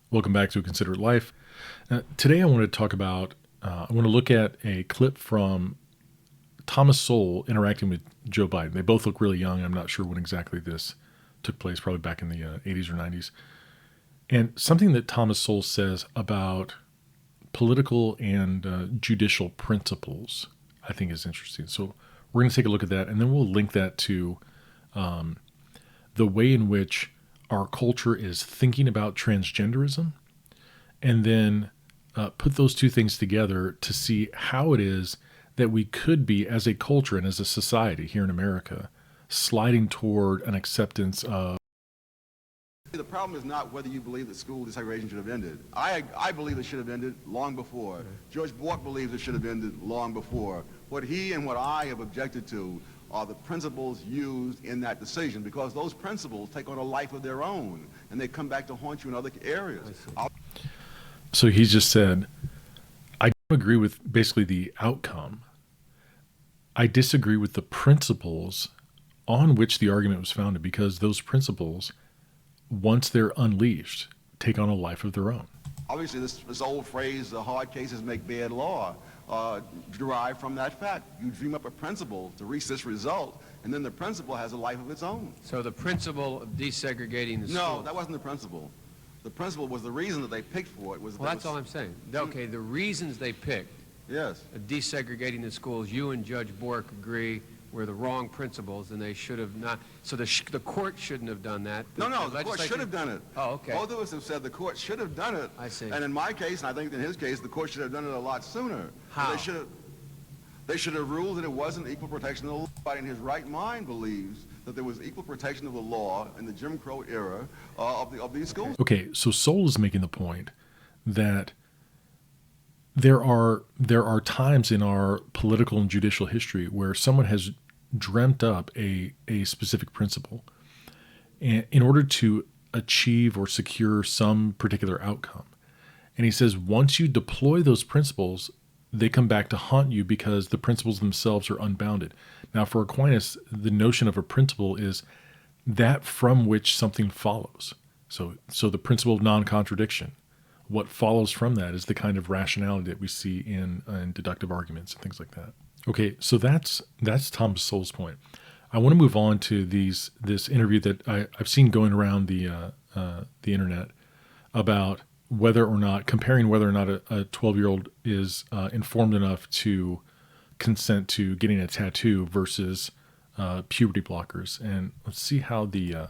Welcome back to Considerate Life. Today I want to talk about, I want to look at a clip from Thomas Sowell interacting with Joe Biden. They both look really young. I'm not sure when exactly this took place, probably back in the 80s or 90s. And something that Thomas Sowell says about political and judicial principles, I think is interesting. So we're going to take a look at that, and then we'll link that to the way in which our culture is thinking about transgenderism, and then put those two things together to see how it is that we could be, as a culture and as a society here in America, sliding toward an acceptance of. The problem is not whether you believe that school desegregation should have ended. I believe it should have ended long before. George Bork believes it should have ended long before. What he and what I have objected to are the principles used in that decision, because those principles take on a life of their own, and they come back to haunt you in other areas. So he just said, I don't agree with basically the outcome. I disagree with the principles on which the argument was founded, because those principles, once they're unleashed, take on a life of their own. Obviously, this old phrase, hard cases make bad law, derived from that fact. You dream up a principle to reach this result, and then the principle has a life of its own. So the principle of desegregating the No, schools. that wasn't the principle. The principle was the reason that they picked for it. Well, that's all I'm saying. Okay, the reasons they picked, Yes. desegregating the schools, you and Judge Bork agree were the wrong principles, and they should have not. So the court shouldn't have done that. No, the court should have done it. Oh, okay. Both of us have said the court should have done it. I see. And in my case, and I think in his case, the court should have done it a lot sooner. How? They should have ruled that it wasn't equal protection of the law. Everybody in his right mind believes that there was equal protection of the law in the Jim Crow era of these schools. Okay, so Sowell is making the point that there are times in our political and judicial history where someone has dreamt up a specific principle in order to achieve or secure some particular outcome. And he says once you deploy those principles, they come back to haunt you because the principles themselves are unbounded. Now, for Aquinas, the notion of a principle is that from which something follows. So the principle of non-contradiction. What follows from that is the kind of rationality that we see in deductive arguments and things like that. Okay, so that's Thomas Sowell's point. I want to move on to this interview that I've seen going around the internet about comparing whether or not a 12-year-old is informed enough to consent to getting a tattoo versus puberty blockers. And let's see how the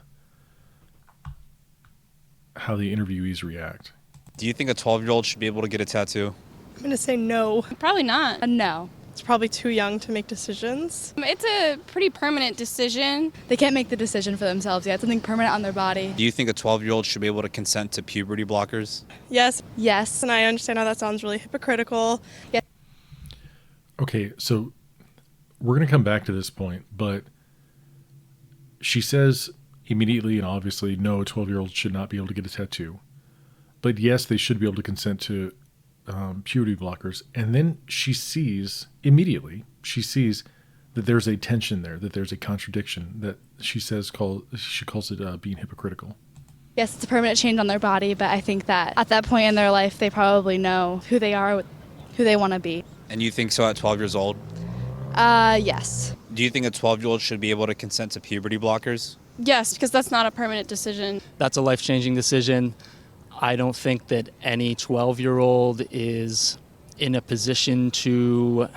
interviewees react. Do you think a 12-year-old should be able to get a tattoo? I'm going to say no. Probably not. No. It's probably too young to make decisions. It's a pretty permanent decision. They can't make the decision for themselves yet. Something permanent on their body. Do you think a 12-year-old should be able to consent to puberty blockers? Yes. Yes. And I understand how that sounds really hypocritical. Yes. Okay, so we're going to come back to this point, but she says immediately and obviously, no, a 12-year-old should not be able to get a tattoo. But yes, they should be able to consent to puberty blockers. And then she sees that there's a tension there, that there's a contradiction that she calls it being hypocritical. Yes, it's a permanent change on their body, but I think that at that point in their life, they probably know who they are, who they want to be. And you think so at 12 years old? Yes. Do you think a 12-year-old should be able to consent to puberty blockers? Yes, because that's not a permanent decision. That's a life-changing decision. I don't think that any 12-year-old is in a position to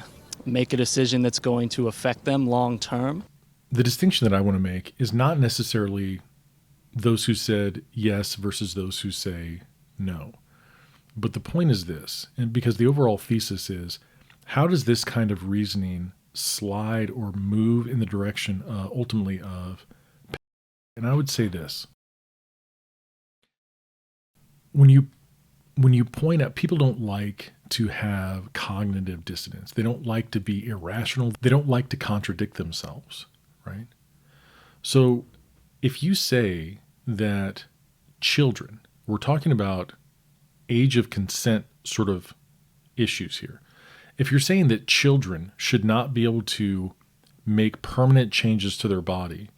make a decision that's going to affect them long term. The distinction that I want to make is not necessarily those who said yes versus those who say no. But the point is this, and because the overall thesis is, how does this kind of reasoning slide or move in the direction ultimately of, and I would say this, when you point out, people don't like to have cognitive dissonance. They don't like to be irrational. They don't like to contradict themselves, right? So if you say that children, we're talking about age of consent sort of issues here. If you're saying that children should not be able to make permanent changes to their body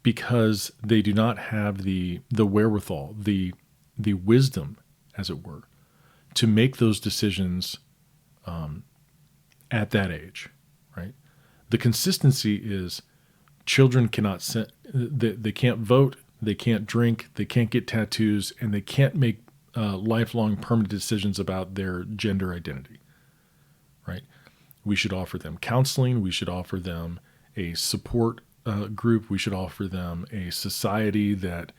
because they do not have the wherewithal, the wisdom, as it were, to make those decisions at that age, right? The consistency is children cannot they can't vote, they can't drink, they can't get tattoos, and they can't make lifelong permanent decisions about their gender identity, right? We should offer them counseling. We should offer them a support group. We should offer them a society that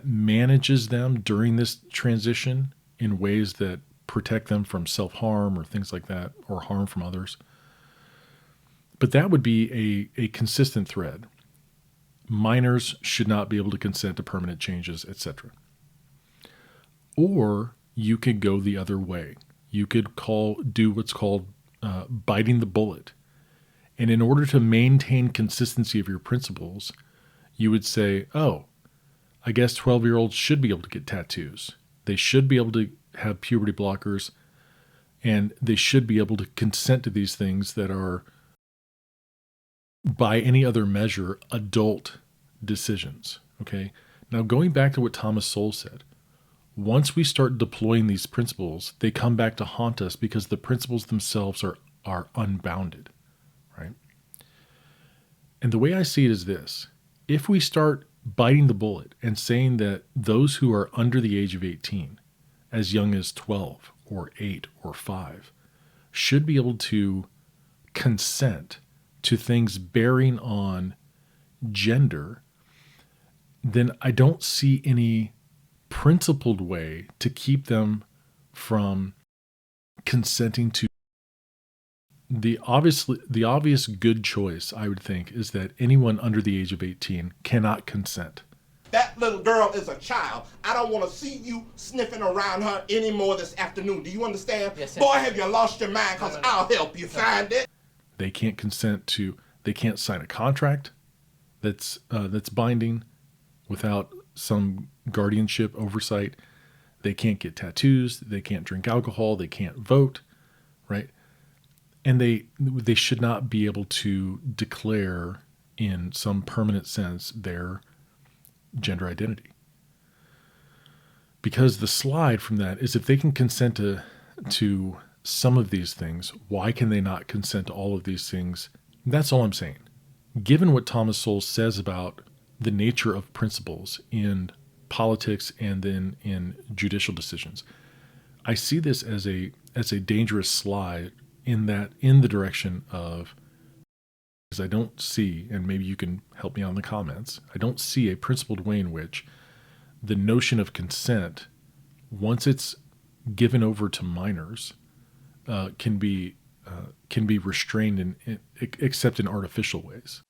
manages them during this transition in ways that protect them from self-harm or things like that, or harm from others. But that would be a consistent thread. Minors should not be able to consent to permanent changes, etc. Or you could go the other way. You could do what's called biting the bullet. And in order to maintain consistency of your principles, you would say, oh, I guess 12-year-olds should be able to get tattoos. They should be able to have puberty blockers, and they should be able to consent to these things that are, by any other measure, adult decisions. Okay? Now, going back to what Thomas Sowell said, once we start deploying these principles, they come back to haunt us because the principles themselves are unbounded, right? And the way I see it is this. If we start biting the bullet and saying that those who are under the age of 18, as young as 12 or 8 or 5, should be able to consent to things bearing on gender, then I don't see any principled way to keep them from consenting to the obvious good choice. I would think is that anyone under the age of 18 cannot consent. That little girl is a child. I don't want to see you sniffing around her anymore this afternoon. Do you understand? Yes, sir. Boy, have you lost your mind, because I'll help you find it. They can't they can't sign a contract that's binding without some guardianship oversight. They can't get tattoos. They can't drink alcohol. They can't vote, right? And they should not be able to declare in some permanent sense their gender identity. Because the slide from that is, if they can consent to some of these things, why can they not consent to all of these things? That's all I'm saying. Given what Thomas Sowell says about the nature of principles in politics and then in judicial decisions, I see this as a dangerous slide in the direction of, because I don't see, and maybe you can help me out in the comments, I don't see a principled way in which the notion of consent, once it's given over to minors, can be restrained except in artificial ways.